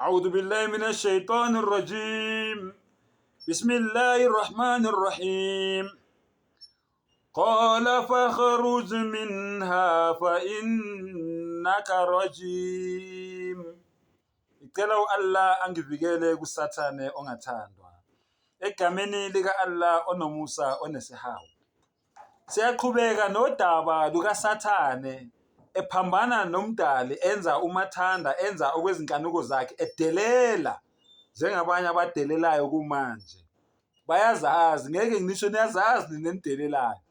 أعوذ بالله من الشيطان الرجيم بسم الله الرحمن الرحيم قال فاخرج منها فإنك رجيم. Icela u-Allah angivikele kusathane ongathandwa egameni lika Allah onomusa onesihawu. Siyaqhubeka nodaba lukaSathane ephambana nomdali enza umathanda enza okwezinkanuko zakhe edelela njengabanye abadelelayo kumanje. Bayazazi ngeke ngisho niyazazi nenidelelayo.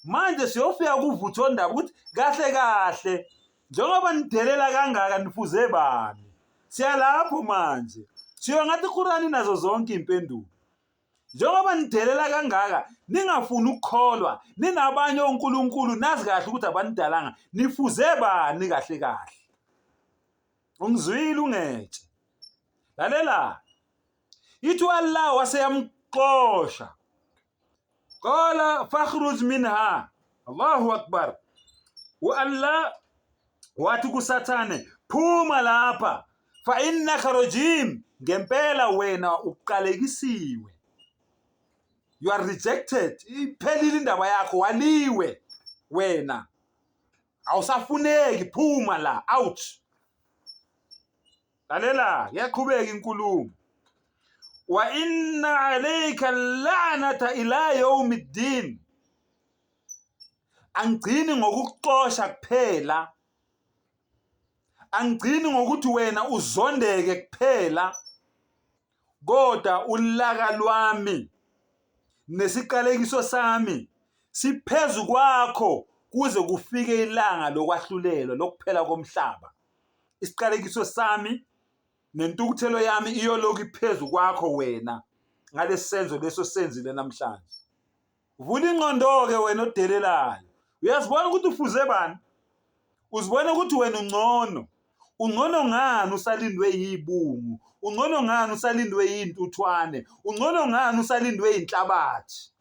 Manje siyofika kuvuthondaba ukuthi kahle kahle njengoba nidelela kangaka nifuze bani. Siyalapho manje. Siyo ngathi iQur'ani nazo zonke impendulo. Njengoba nidelela kangaka ningafuni ukukholwa ninabanye onkulunkulu nazi kahle ukuthi abanidalanga nifuze bani kahle kahle. Ungizwile ungetshe. Lalela. Ithu Allah waseyamxosha. Qala fakhruj minha. Allahu akbar. Allah wathi kuSathane phuma lapha fa innaka rajim, ngempela wena uqalekisiwe. You are rejected. Iphelile indaba yakho, waliwe wena. Awusafuneki, phuma la, out. Lalela, yaqhubeka inkulumo. Wa inna alayka la'nata ila yawmiddin. Angigcini ngokukuxosha kuphela. Angigcini ngokuthi wena uzondeke kuphela. Kodwa ulaka lwami nesiqalekiso sami siphezu kwakho kuze kufike ilanga lokwahlulelwa lokuphela komhlaba. Isiqalekiso sami nentukuthelo yami iyoloku iphezu kwakho wena ngalesi senzo leso senzile namhlanje. Vula ingqondo ke wena odelelayo. Uyazibona ukuthi ufuze bani? Uzibona ukuthi wena ungcono. Ungcono ngani usalindwe yibungu? Ungcono ngani usalindwe yintuthwane? Ungcono ngani usalindwe inhlabathi?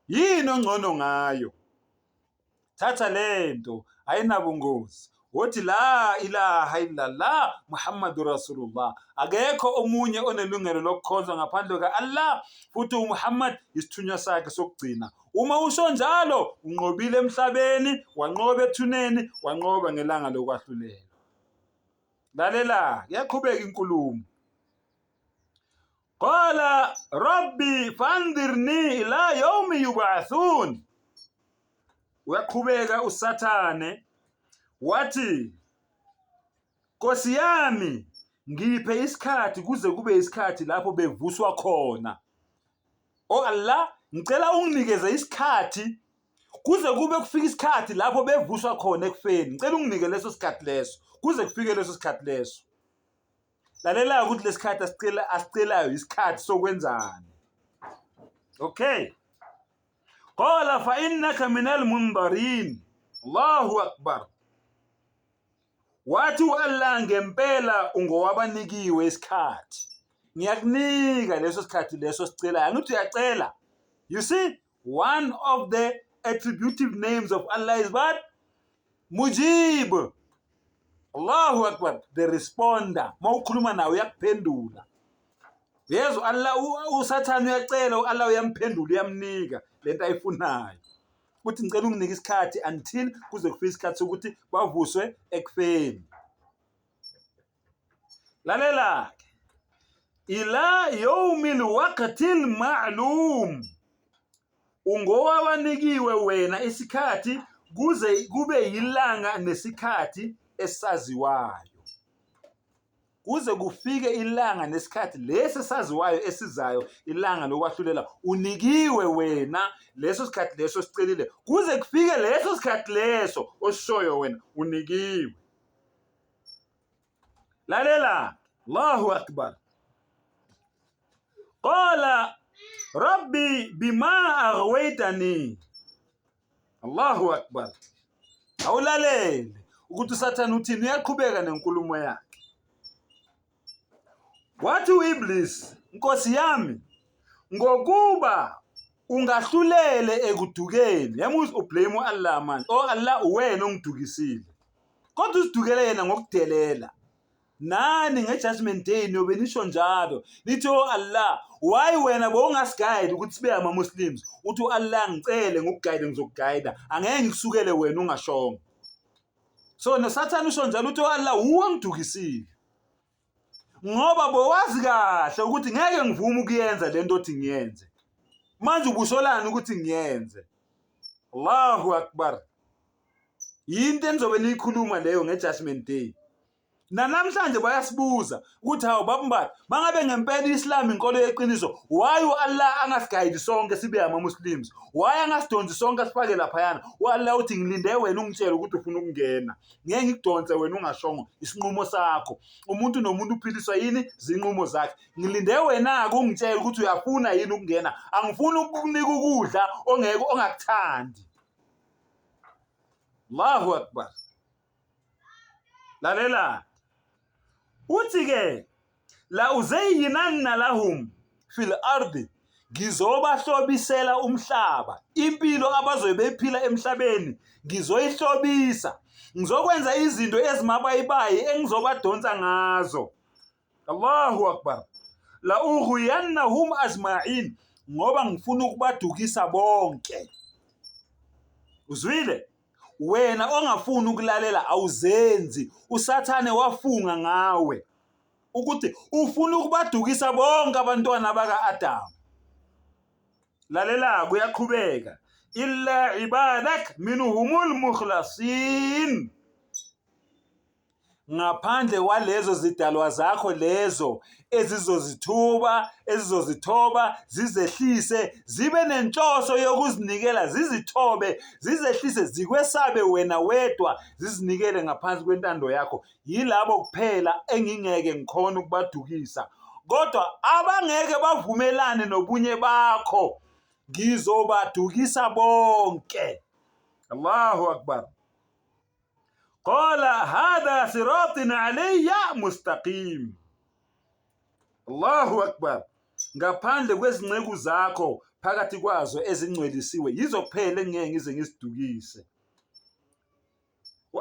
Yini ongcono ngayo? Thatha lento ayinabungozi. Wothi la ilaha illallah Muhammadur Rasulullah. Akekho omunye onelungelo lokukhonza ngaphandle ka Allah, futhi uMuhammad isithunywa sakhe sokugcina. Uma usho njalo unqobile emhlabeni, wanqoba ethuneni, wanqoba ngelanga lokwahlulela. Lalela, yaqhubeka inkulumo. Qala rabbi fanzirni ila yawmi yub'athun. Uyaqhubeka uSathane wathi Nkosi yami ngiphe isikhathi kuze kube isikhathi lapho bevuswa khona. O Allah, ngicela unginikeze isikhathi kuze kube kufika isikhathi lapho bevuswa khona ekufeni. Ngicela unginike leso sikhathi leso kuze kufike leso sikhathi leso. Lalela ukuthi lesikhathi asicelayo isikhathi sokwenzani. Okay. Qala fa innaka minal mundarin. Allahu akbar. Wathi Allah ngempela ungowabanikiwe isikhathi. Ngiyakunika leso sikhathi leso sicelayo. Angithi uyacela. You see, one of the attributive names of Allah is what? Mujib. Allahu akbar, the responder. Mawukhuluma nawe uyakuphendula. Yezo Allah uSathane uyacela, Allah uyamphendula, uyamnika lento ayifunayo. Uthi ngicela unginike isikhathi until kuze kufike isikhathi sokuthi bavuswe ekufeni. Lalela. Ila yawmil waqtil ma'lum. Ungowabanikiwe wena isikhathi kuze kube yilanga nesikhathi esaziwayo. Kuze kufike ilanga nesikhathi lesi saziwayo esizayo, ilanga lokwahlulela, unikiwe wena leso sikhathi leso sicelile. Kuze kufike leso sikhathi leso oshoyo wena unikiwe. Lalela, Allahu akbar. Qala rabbi bima aghwaytani. Allahu akbar. Awulalele ukuthi uSathane uthini, uyaqhubeka nenkulumo yakhe. Wathi uIblis, Nkosi yami, ngokuba ungahlulele ekudukeni. Yamuzi ublame Allah manje. Oh Allah, wena ongidukisile. Kodwa usidukele yena ngokudelela. nani nge-judgment day niyobe nisho njalo nithi Allah, why wena bowungasigayidi ukuthi sibe ama-Muslims? Uthi Allah, ngicele ngikugayide, ngizokugayida, angeke ngikusukele wena ungashongo. So noSathane usho njalo uthi Allah, uwangidukisile ngoba bowazi kahle ukuthi ngeke ngivume ukuyenza lento othi ngiyenze. Manje ubusholani ukuthi ngiyenze? Allahu Akbar. Yinto enizobe niyikhuluma leyo nge-judgment day. Namhlanje bayasibuza ukuthi hawu babambala, mangabe ngempela iSlam inkolo yeqiniso, why Allah angasigayidi sonke sibe ama-Muslims? Why angasidonsi sonke sifake laphayana? Allah uthi ngilinde wena ungitshele ukuthi ufuna ukungena, ngeke ngikudonse wena ungashongo, isinqumo sakho. Umuntu nomuntu uphiliswa yini? Zinqumo zakhe. Ngilinde wena-ke ungitshele ukuthi uyafuna yini ukungena. Angifuni ukukunika ukudla ongakuthandi. Allahu Akbar. Lalela. Uthi-ke la uzayyinanna lahum fil ardi, ngizobahlobisela umhlaba, impilo abazobe bephila emhlabeni ngizoyihlobisa, ngizokwenza izinto ezimabayibayi engizobadonsa ngazo. Allahu Akbar. La ughwiyannahum ajma'in, ngoba ngifuna ukubadukisa bonke. Uzwile? Wena ongafuni ukulalela awuzenzi. uSathane wafunga ngawe ukuthi ufuna ukubadukisa bonke abantwana baka-Adam. Lalela, kuyaqhubeka. Illa ibadak minhumul mukhlasin, ngaphandle kwalezo zidalwa zakho lezo ezizozithoba zizehlise, zibe nenhloso yokuzinikela, zizehlise, zikwesabe wena wedwa, zizinikele ngaphansi kwentando yakho. Yilabo kuphela engingeke ngikhona ukubadukisa, kodwa abangeke bavumelane nobunye bakho ngizobadukisa bonke. Allahu Akbar. Qala hadha siratin alayya mustaqim. Allahu Akbar. Ngaphandle kwezinceku zakho, phakathi kwazo ezingcwelisiwe, yizo kuphela engeke ngize ngisidukise.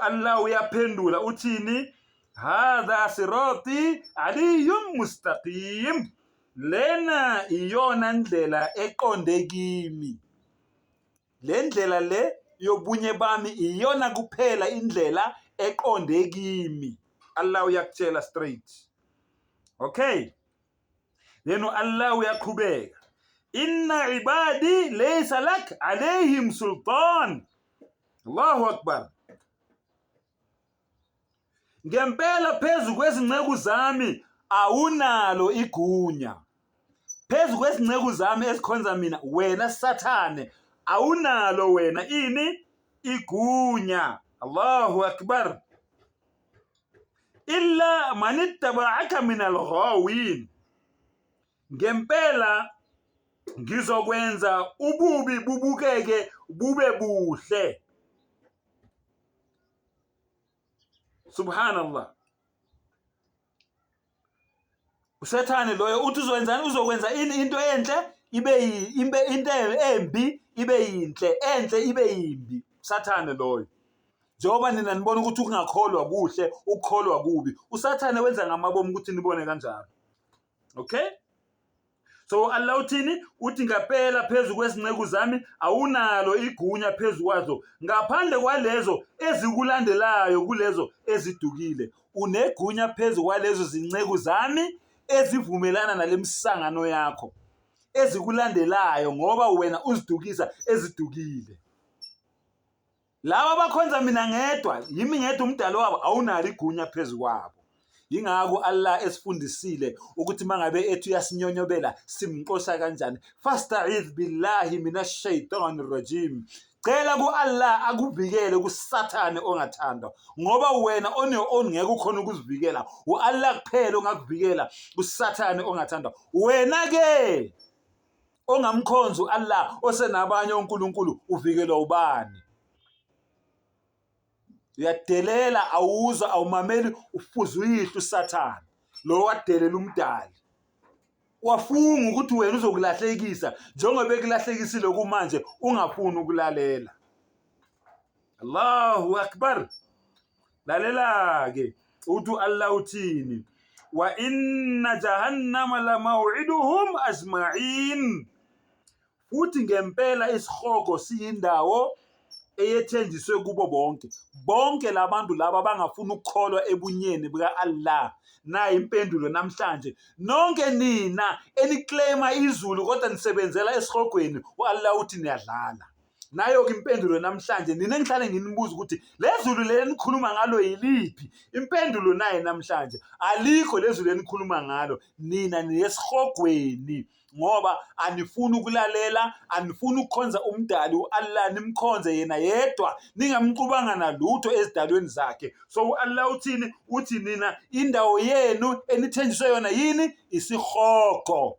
Allah uyaphendula uthini? Hadha sirati aliyyun mustaqim. Lena iyona ndlela eqonde kimi. Le ndlela le yobunye bami iyona kuphela indlela eqonde kimi. Allah uyakutshela straight. Okay? Leno Allah uyaqhubeka. Inna ibadi laysa lak alayhim sultan. Allahu Akbar. Ngempela phezu kwezinceku zami awunalo igunya. Phezu kwezinceku zami esikhonza mina, wena Sathane, awunalo wena ini? Igunya. Allahu Akbar. Illa manittaba'aka min al-ghawin. Ngempela ngizokwenza ububi bubukeke bube buhle. Subhanallah. uSathane loyo uthi uzowenzani? Uzokwenza into enhle into embi ibe yinhle, enhle ibe yimbi. Sathane loyo. Njengoba nina nibona ukuthi ukungakholwa kuhle, ukukholwa kubi, uSathane wenza ngamabomu ukuthi nibone kanjalo. Okay? So Allah uthini? Uthi ngaphela phezu kwezinceku zami awunalo igunya phezu kwazo, ngaphandle kwalezo ezikulandelayo kulezo ezidukile. Unegunya phezu kwalezo zinceku zami ezivumelana nalemsangano yakho, ezikulandelayo, ngoba wena uzidukisa ezidukile. Laba bakhonza mina ngedwa, yimi ngedwa umdalo wabo, awunalo igunya phezu kwabo. Yingakho Allah esifundisile ukuthi mangabe ethu yasinyonyobela simxosha kanjani. Fasta'idh billahi minash shaitanir rajim. Cela ku-Allah akuvikele kuSathane ongathandwa, ngoba wena ongeke ukhona ukuzivikela, u-Allah kuphela ongakuvikela kuSathane ongathandwa. Wena-ke ongamkhonzi u-Allah, osenabanye onkulunkulu, uvikelwa ubani? Uyadelela, awuzwa, awumameli, ufuza uyihlo uSathane lo wadelela umdali. Wafunga ukuthi wena uzokulahlekisa njengoba ekulahlekisile kumanje ungafuni ukulalela. Allahu Akbar. Lalela-ke, uthi Allah uthini wa inna jahannama la maw'iduhum ajma'in, futhi ngempela isihogo siyindawo eyethenjiswe kubo bonke labantu laba bangafuna ukukholwa ebunyeni buka Allah. Nayi impendulo namhlanje, nonke nina eniclaima izulu kodwa nisebenzela esihogweni, Allah uthi niyadlala. Nayo-ke impendulo namhlanje, nina engihlale nginibuza ukuthi lezulu lenikhuluma ngalo yiliphi? Impendulo naye namhlanje, alikho lezulu lenikhuluma ngalo, nina niyesihogweni, ngoba anifuni ukulalela, anifuni ukukhonza umdali u-Allah, nimkhonze yena yedwa, ningamqubanga nalutho ezidalweni zakhe. So Allah uthini? Uthi nina indawo yenu enithenjiswe yona yini? Isihogo.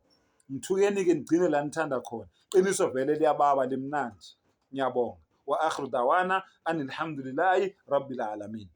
Ngithukeni-ke nigcine la nithanda khona. Qiniso vele liyababa limnandi. Ngiyabonga. Wa akhiru dawana anilhamdulillahi rabbil alamin.